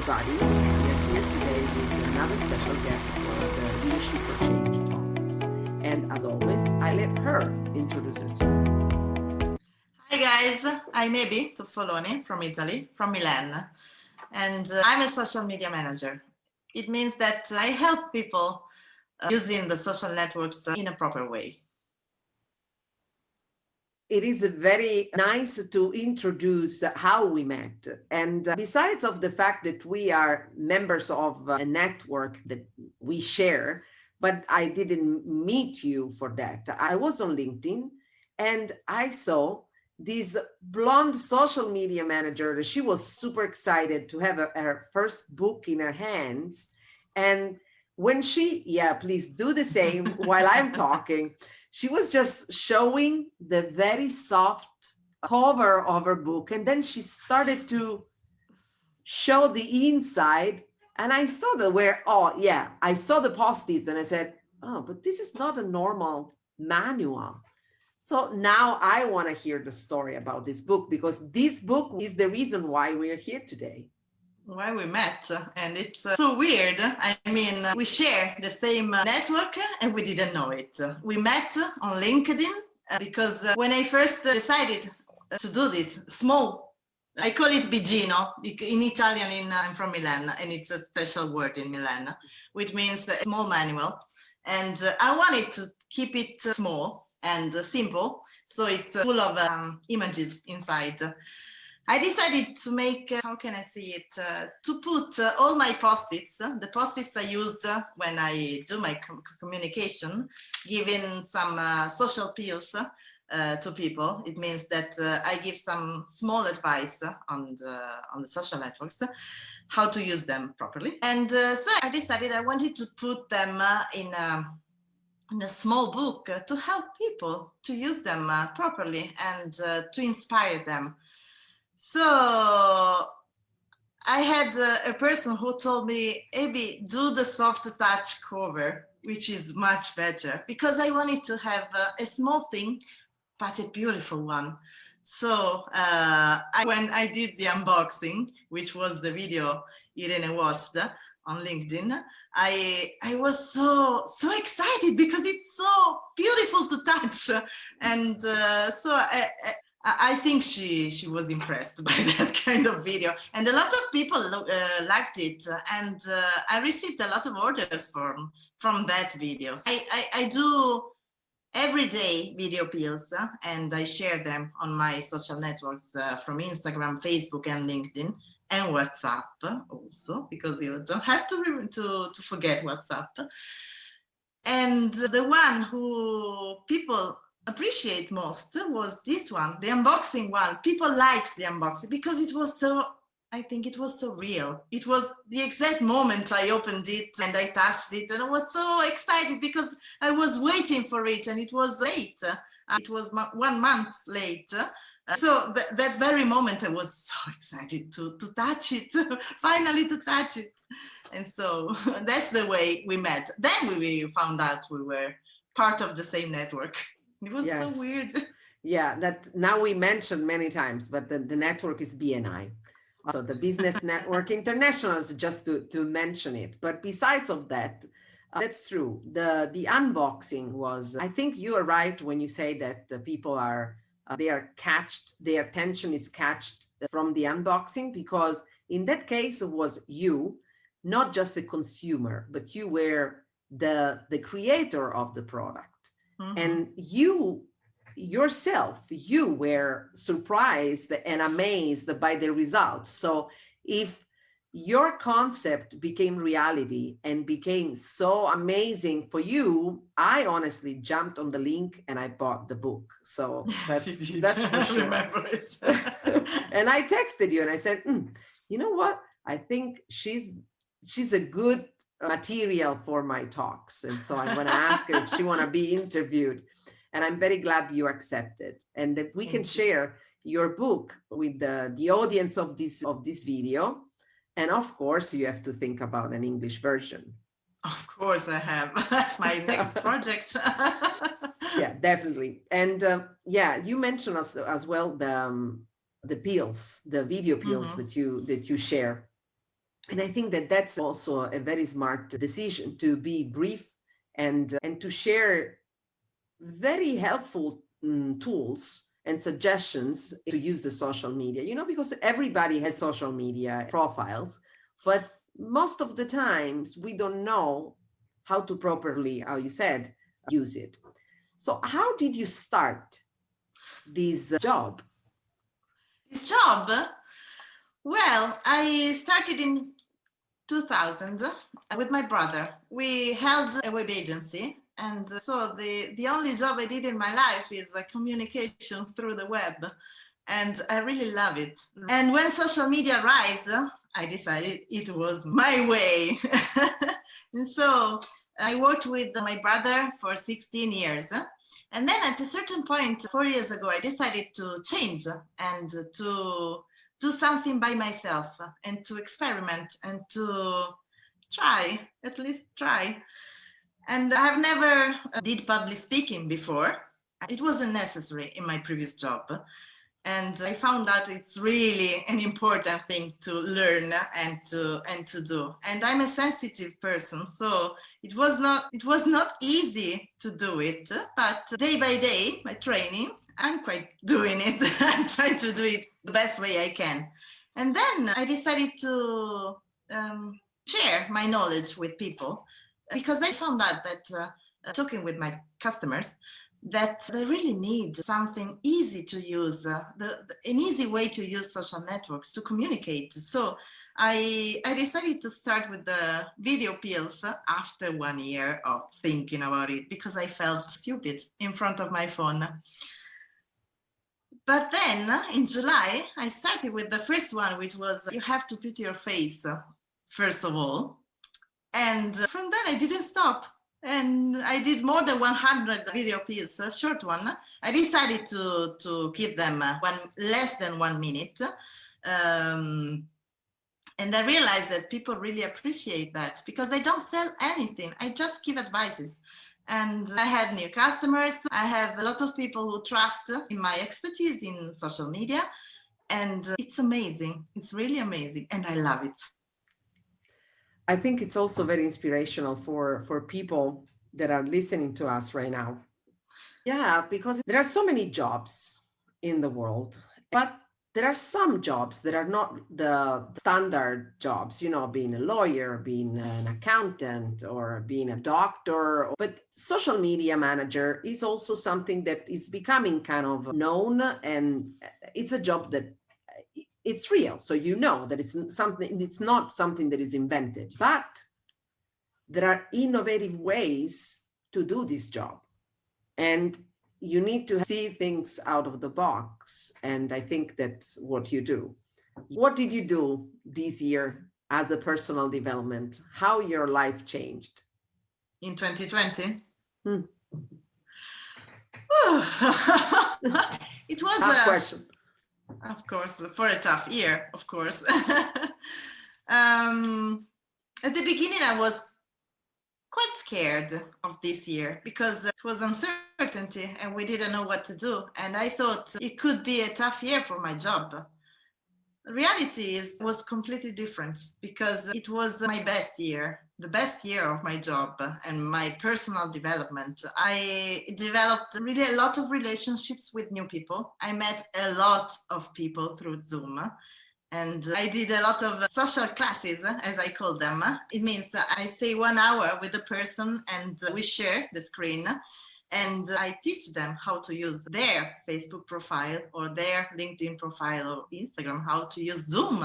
everybody. We are here today with another special guest for the Leadership for Change talks. And as always, I let her introduce herself. Hi guys, I'm Toffoloni from Italy, from Milan, and I'm a social media manager. It means that I help people using the social networks in a proper way. It is very nice to introduce how we met. And besides of the fact that we are members of a network that we share, but I didn't meet you for that. I was on LinkedIn and I saw this blonde social media manager. She was super excited to have her first book in her hands. And when please do the same while I'm talking. She was just showing the very soft cover of her book. And then she started to show the inside. And I saw I saw the post-its and I said, oh, but this is not a normal manual. So now I want to hear the story about this book, because this book is the reason why we're here today. Why we met, and it's so weird. I mean, we share the same network and we didn't know it. We met on LinkedIn because when I first decided to do this small, I call it bigino in Italian. I'm from Milan, and it's a special word in Milan, which means a small manual. And I wanted to keep it small and simple, so it's full of images inside. I decided to make, to put all my post-its, the post-its I used when I do my communication, giving some social pills to people. It means that I give some small advice on the social networks, how to use them properly. And so I decided I wanted to put them in a small book to help people to use them properly and to inspire them. So I had a person who told me, Abby, do the soft touch cover, which is much better, because I wanted to have a small thing, but a beautiful one. So when I did the unboxing, which was the video Irene watched on LinkedIn, I was so excited because it's so beautiful to touch. And so I think she was impressed by that kind of video, and a lot of people liked it, and I received a lot of orders from that video. I do everyday video pills, and I share them on my social networks from Instagram, Facebook, and LinkedIn, and WhatsApp also, because you don't have to forget WhatsApp. And the one who people appreciate most was this one, the unboxing one. People liked the unboxing because it was I think it was so real. It was the exact moment I opened it and I touched it, and I was so excited because I was waiting for it, and it was late. It was 1 month late. So that very moment I was so excited to touch it, finally to touch it. And so that's the way we met. Then we found out we were part of the same network. It was so weird. Yeah, that now we mentioned many times, but the network is BNI. So the Business Network International, just to mention it. But besides of that, that's true. The unboxing was, I think you are right when you say that the people are, their attention is catched from the unboxing, because in that case it was you, not just the consumer, but you were the creator of the product. Mm-hmm. And you yourself, you were surprised and amazed by the results. So if your concept became reality and became so amazing for you, I honestly jumped on the link and I bought the book. So that's for sure. I remember it. And I texted you and I said, you know what? I think she's a good material for my talks. And so I'm going to ask her if she want to be interviewed. And I'm very glad you accepted, and that we can share your book with the audience of this video. And of course, you have to think about an English version. Of course I have. That's my next project. Yeah, definitely. And you mentioned as well the pills, the video pills that you share. And I think that that's also a very smart decision, to be brief and to share very helpful tools and suggestions to use the social media, because everybody has social media profiles, but most of the times we don't know how to properly, how you said, use it. So how did you start this job? This job, well, I started in 2000 with my brother. We held a web agency, and so the only job I did in my life is communication through the web, and I really love it. And when social media arrived, I decided it was my way. And so I worked with my brother for 16 years. And then at a certain point, 4 years ago, I decided to change and to do something by myself and to experiment and to try, at least try. And I have never did public speaking before. It wasn't necessary in my previous job. And I found out it's really an important thing to learn and to do. And I'm a sensitive person, so it was not easy to do it. But day by day, my training, I'm quite doing it. I'm trying to do it the best way I can. And then I decided to share my knowledge with people, because I found out that talking with my customers, that they really need something easy to use, an easy way to use social networks to communicate. So I decided to start with the video pills after 1 year of thinking about it, because I felt stupid in front of my phone. But then in July, I started with the first one, which was you have to put your face first of all. And from then I didn't stop. And I did more than 100 video pills, a short one. I decided to keep them less than 1 minute. And I realized that people really appreciate that, because I don't sell anything. I just give advices. And I had new customers. I have a lot of people who trust in my expertise in social media. And it's amazing. It's really amazing. And I love it. I think it's also very inspirational for people that are listening to us right now. Yeah, because there are so many jobs in the world, but there are some jobs that are not the standard jobs, being a lawyer, being an accountant, or being a doctor. But social media manager is also something that is becoming kind of known, and it's a job that it's real. So that it's not something that is invented, but there are innovative ways to do this job. And you need to see things out of the box. And I think that's what you do. What did you do this year as a personal development? How your life changed? In 2020? It was tough question. Of course, for a tough year, of course. At the beginning, I was quite scared of this year, because it was uncertainty and we didn't know what to do. And I thought it could be a tough year for my job. The reality was completely different, because it was my best year, the best year of my job and my personal development. I developed really a lot of relationships with new people. I met a lot of people through Zoom. And I did a lot of social classes, as I call them. It means I stay 1 hour with the person and we share the screen. And I teach them how to use their Facebook profile or their LinkedIn profile or Instagram, how to use Zoom,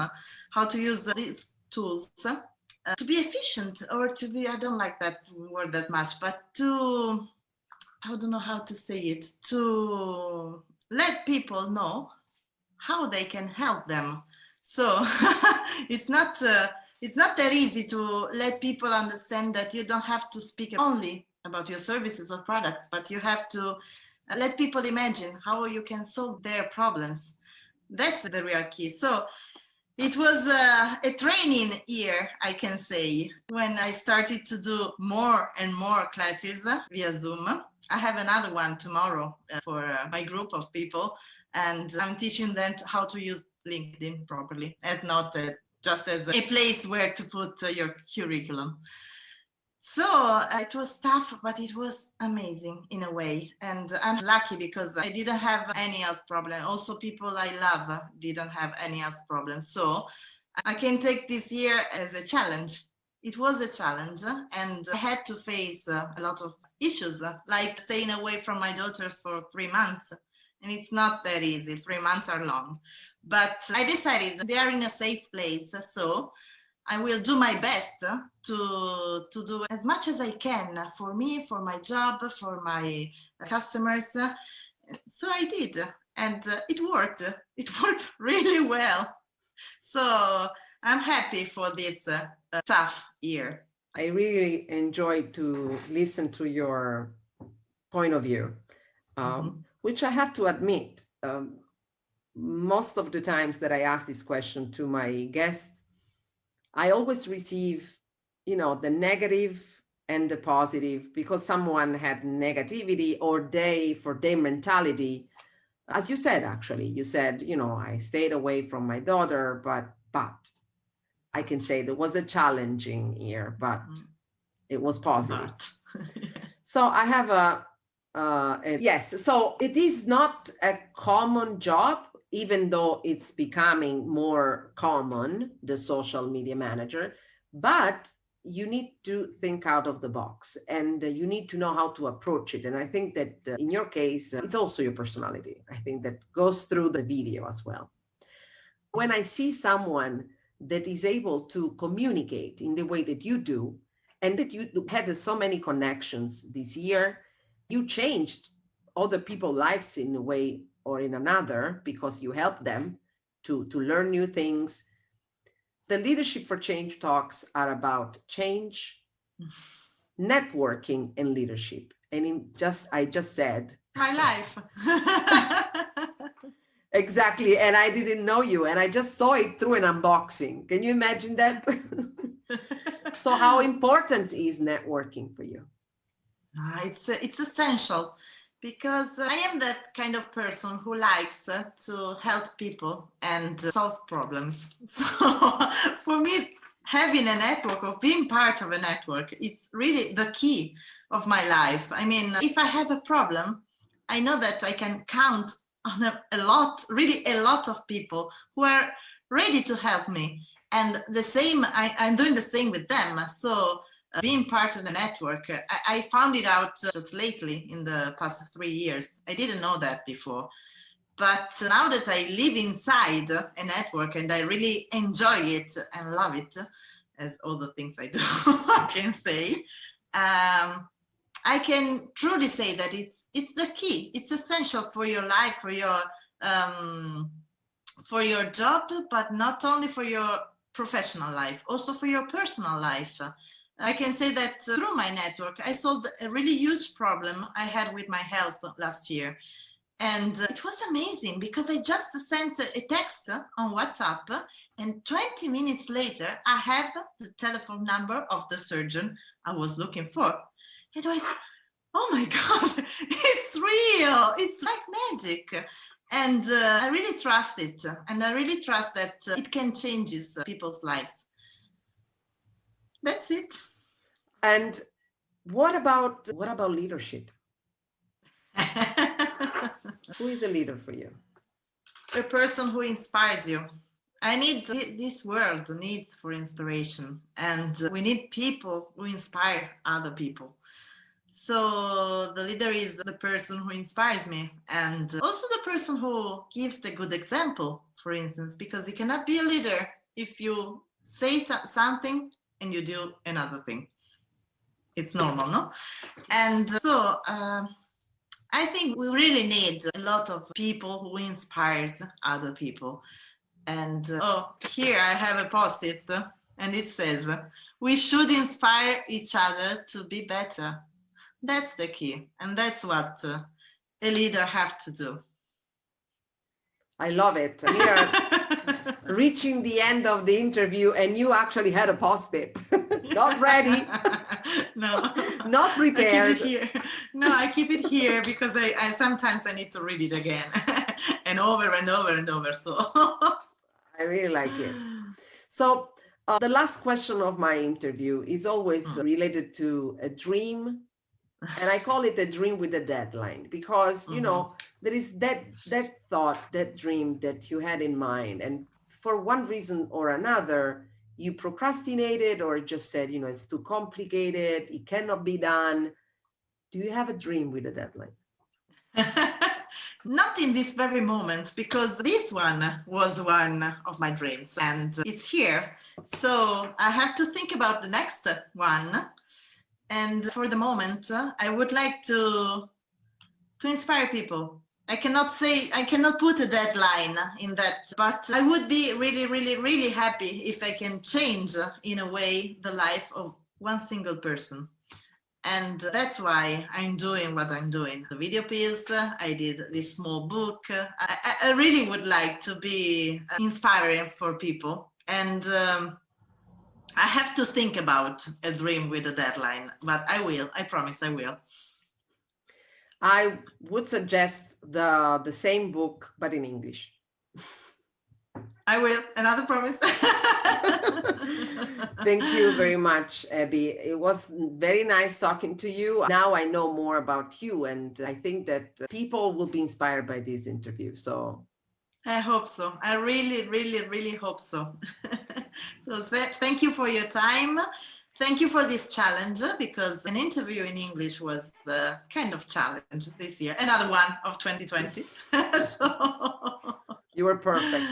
how to use these tools to be efficient, or to be, I don't like that word that much, but to, I don't know how to say it, to let people know how they can help them. So it's not that easy to let people understand that you don't have to speak only about your services or products, but you have to let people imagine how you can solve their problems. That's the real key. So it was a training year, I can say, when I started to do more and more classes via Zoom. I have another one tomorrow for my group of people, and I'm teaching them how to use LinkedIn properly, and not just as a place where to put your curriculum. So it was tough, but it was amazing in a way. And I'm lucky because I didn't have any health problem. Also, people I love didn't have any health problems. So I can take this year as a challenge. It was a challenge, and I had to face a lot of issues, like staying away from my daughters for 3 months. And it's not that easy. 3 months are long. But I decided they are in a safe place. So I will do my best to do as much as I can for me, for my job, for my customers. So I did, and it worked. It worked really well. So I'm happy for this tough year. I really enjoyed to listen to your point of view, which I have to admit, most of the times that I ask this question to my guests, I always receive, the negative and the positive, because someone had negativity or for their mentality. As you said, actually, you said, I stayed away from my daughter, but I can say there was a challenging year, but it was positive. So I have yes. So it is not a common job, even though it's becoming more common, the social media manager, but you need to think out of the box, and you need to know how to approach it. And I think that in your case, it's also your personality. I think that goes through the video as well. When I see someone that is able to communicate in the way that you do, and that you had so many connections this year, you changed other people's lives in a way or in another, because you help them to learn new things. The Leadership for Change talks are about change, networking, and leadership. And I just said my life. Exactly. And I didn't know you, and I just saw it through an unboxing. Can you imagine that? So how important is networking for you? It's essential, because I am that kind of person who likes to help people and solve problems. So for me, having a network, of being part of a network, is really the key of my life. I mean, if I have a problem, I know that I can count on a lot of people who are ready to help me. And the same, I'm doing the same with them. So being part of the network, I found it out just lately in the past 3 years. I didn't know that before. But now that I live inside a network and I really enjoy it and love it, as all the things I do, I can say, I can truly say that it's the key. It's essential for your life, for your job, but not only for your professional life, also for your personal life. I can say that through my network, I solved a really huge problem I had with my health last year. And it was amazing, because I just sent a text on WhatsApp, and 20 minutes later, I have the telephone number of the surgeon I was looking for. And I said, oh my God, it's real. It's like magic. And I really trust it. And I really trust that it can change people's lives. That's it. And what about leadership? Who is a leader for you? A person who inspires you. This world needs for inspiration, and we need people who inspire other people. So the leader is the person who inspires me, and also the person who gives the good example, for instance, because you cannot be a leader if you say something and you do another thing. It's normal, no? And so I think we really need a lot of people who inspires other people. And here I have a post-it, and it says, we should inspire each other to be better. That's the key, and that's what a leader have to do. I love it. We are reaching the end of the interview, and you actually had a post-it. Not ready. No. Not prepared. I keep it here. No, I keep it here because I sometimes I need to read it again and over and over and over. So I really like it. So the last question of my interview is always related to a dream, and I call it a dream with a deadline because there is that thought, that dream that you had in mind, and for one reason or another you procrastinated or just said it's too complicated, it cannot be done. Do you have a dream with a deadline? Not in this very moment, because this one was one of my dreams and it's here. So I have to think about the next one. And for the moment, I would like to inspire people. I cannot put a deadline in that, but I would be really, really, really happy if I can change in a way the life of one single person. And that's why I'm doing what I'm doing. The video piece, I did this small book. I really would like to be inspiring for people. And I have to think about a dream with a deadline, but I will. I promise I will. I would suggest the same book, but in English. I will. Another promise. Thank you very much, Abby. It was very nice talking to you. Now I know more about you, and I think that people will be inspired by this interview. So I hope so. I really, really, really hope so. So thank you for your time. Thank you for this challenge, because an interview in English was the kind of challenge this year. Another one of 2020. So you were perfect.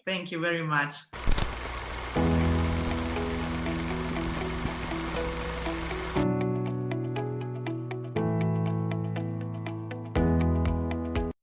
Thank you very much.